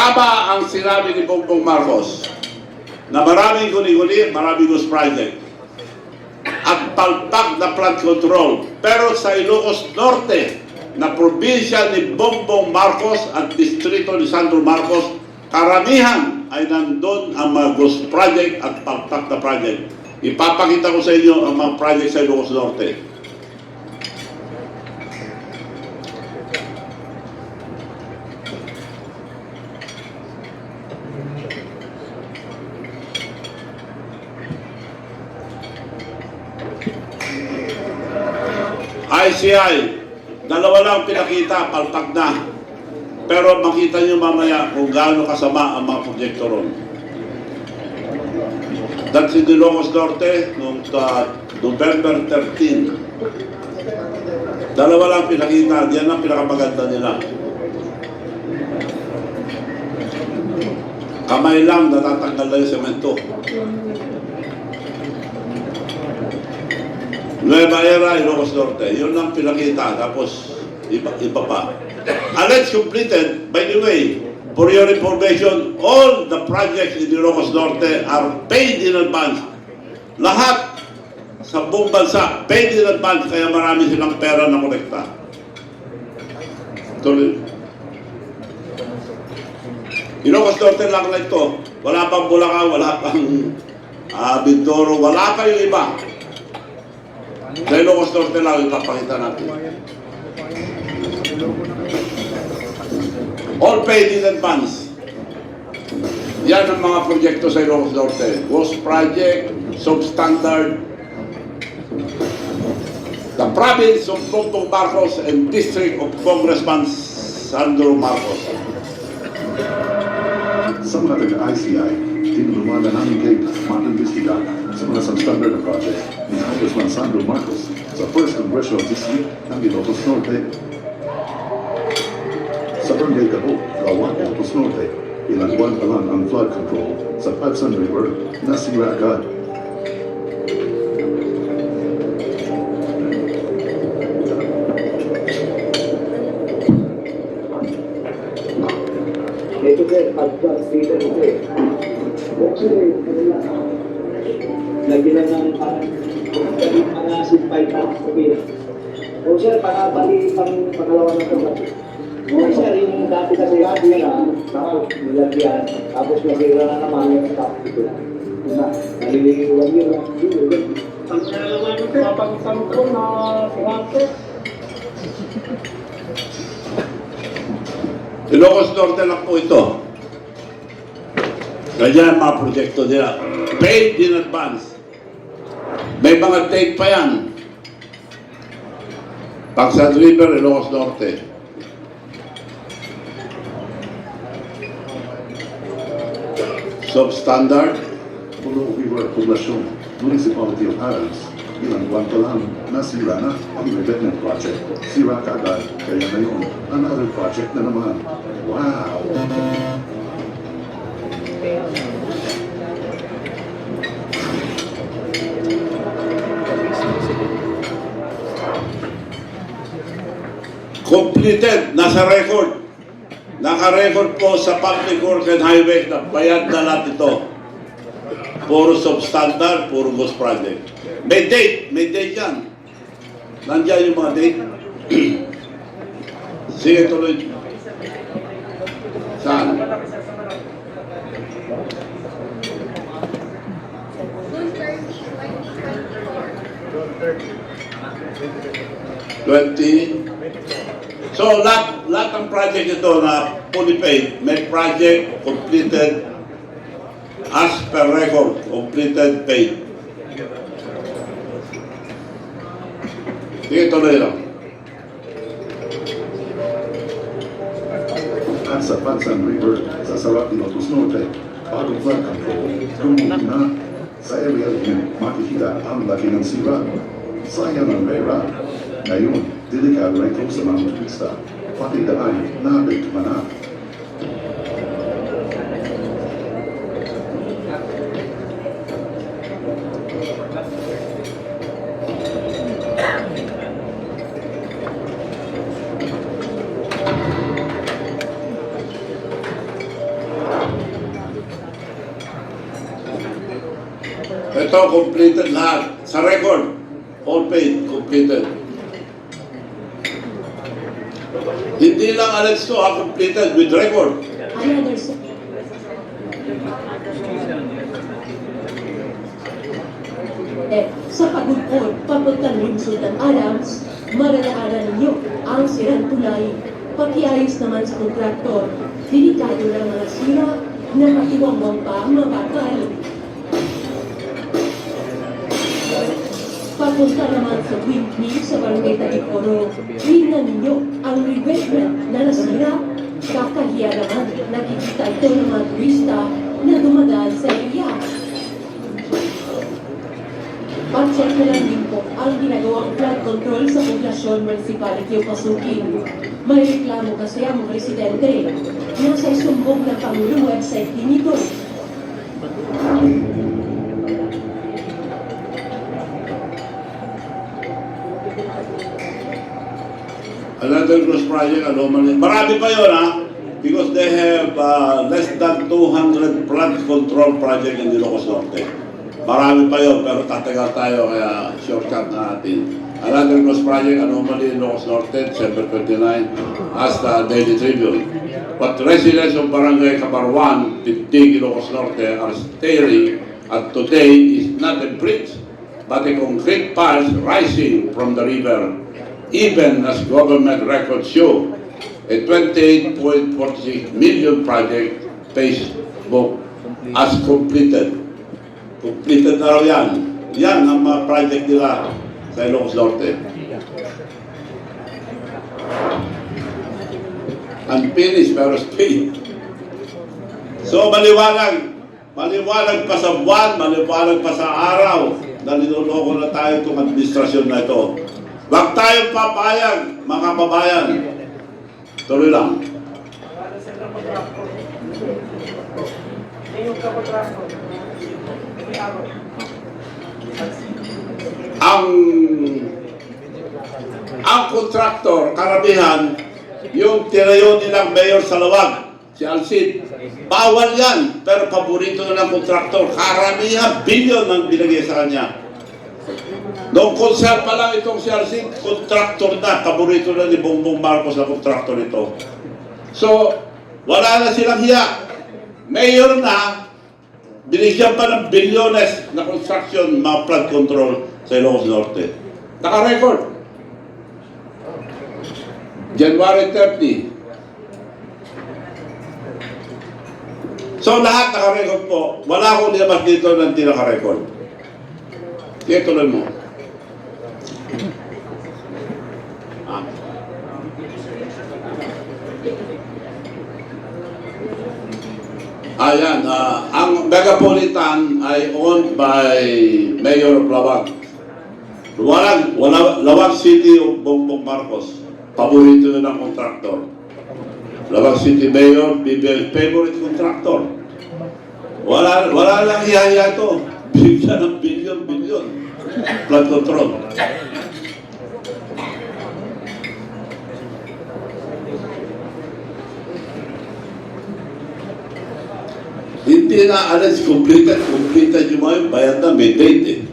Tama ang sinabi ni Bongbong Marcos na maraming guni-guni, maraming ghost project at palpak na flood control. Pero sa Ilocos Norte, na probinsya ni Bongbong Marcos at distrito ni Sandro Marcos, karamihan ay nandun ang mga ghost project at palpak na project. Ipapakita ko sa inyo ang mga project sa Ilocos Norte. ICI, dalawa lang pinakita, palpak na. Pero makita nyo mamaya kung gaano kasama ang mga proyekto ron. That's in Ilocos Norte noong November 13. Dalawa lang pinakita, yan ang pinakamaganda nila. Kamay lang, natatanggal na yung semento. Nueva Era, Ilocos Norte. Yun ang pinakita. Tapos, iba pa. Alleged completed, by the way, for your information, all the projects in Ilocos Norte are paid in advance. Lahat sa buong bansa, paid in advance, kaya marami silang pera na kolekta. Tuloy. Ilocos Norte lang na ito. Wala pang Bulacan, wala pang Bintoro, wala pa yung iba. Sa Ilocos Norte lang ipapakita natin. All paid in advance. Yan ang mga proyekto sa Ilocos Norte. Ghost Project, Substandard, the province of Bongbong Marcos and District of Congressman Sandro Marcos. Sa mga taga-ICI, tinulungan na namin kayo mag-imbestiga sa mga substandard na project ni Congressman Sandro Marcos sa 1st Congressional District ng Ilocos Norte. Sa Barangay Cabo, Lawan, Ilocos Norte, ilang buwan pa lang ang flood control sa Pagsan River na sira agad. Ito sir, pag-flood dito ito eh. Okay, lagi lang ng mga simpay na sabihin. O sir, bali pangalawa na ito. O sir, yung dati kasi na nilagyan, tapos nasira na naman yung top ito. Naliliwan yun lang. Ang pangalawa nito, mapag-isang ko na sirante. Ilocos Norte lang po ito. Kaya mga proyekto nila, paid in advance. May mga date pa yan. Pagsan River, Ilocos Norte. Substandard. Pulo River Poblacion, Municipality of Adams, ilang buwan pa lang nasira na ang revetment project. Sira kaagad, kaya ngayon, another project na naman. Wow! Completed, nasa record. Naka-record po sa Public Works and Highway na bayad na lahat ito. Puro substandard, puro ghost project. May date yan. Nandiyan yung mga date. Sige, tuloy. Saan? So, lahat ng project ito na fully paid, may project completed as per record, completed paid. Sige, tuloy lang. At sa Pagsan River, sa Sarap, Ilocos Norte, bagong flood control, gumuhin na. Sa area rin, makikita ang laki ng sira. Sayang ang pera. Ngayon, delikado rin ito sa mga turista. Pati daan, naapektuhan na. Ito, completed lahat. Sa record, all paid, completed. Hindi lang Alex to, completed with record. Another sa pagulpod, papuntang lungsod ng Adams, malalaanan ninyo ang sirang tulay. Pakiayos naman sa kontraktor, delikado ng mga sira na matiwangwang pa ang mabakal. Papunta naman sa Windmill sa Barangay Tagiporo, tingnan ninyo ang revetment na nasira. Kakahiya naman, nakikita ito ng mga turista na dumadaan sa area. Pag-check na lang din po ang ginagawang flood control sa Poblacion Municipality o Pasukin. May reklamo kasi ang mga residente. Nasa isumbong ng Pangulong website din ito. Another gross project, anomaly. Marami pa yun, ha? Because they have less than 200 flood control project in Ilocos Norte. Marami pa yun, pero tatagal tayo, kaya shortcut na natin. Another gross project, anomaly in Ilocos Norte, December 29, as the Daily Tribune. But residents of Barangay Cabarwan, 15 Ilocos Norte, are staring at today is not a bridge, but a concrete piles rising from the river. Even as government records show, a 28.46 million project Facebook as completed. Completed na raw yan. Yan ang mga project nila sa Ilocos Norte. Unfinished pero paid. So maliwanag. Maliwanag pa sa buwan, maliwanag pa sa araw na niloloko na tayo itong administrasyon na ito. Huwag tayong papayag, mga kababayan. Tuloy lang. Ang kontraktor, karamihan, yung tirayo nilang mayor sa Lawag, si Alcid, bawal yan, pero paborito na ng kontraktor. Karamihan, bilyon ang binigay sa kanya. Noong konser pa lang itong si Alcid, kontraktor na, paborito na ni Bongbong Marcos na kontraktor ito. So, wala na silang hiya. Mayor na, binigyan pa ng bilyones na construction, mga flood control sa Ilocos Norte. Naka-record. January 30. So lahat naka-record po. Wala akong nilabas dito na hindi naka-record. Sige, tuloy mo. Ayan, ang Megapolitan ay owned by Mayor of Lawag. Lawag City of Bongbong Marcos. Paborito na ng kontraktor. Lawag City Mayor, BBL favorite kontraktor. Wala lang hiya ito. Bigyan ng bilyon. Flood control. Hindi na alas completed yung mga bayad na may date eh.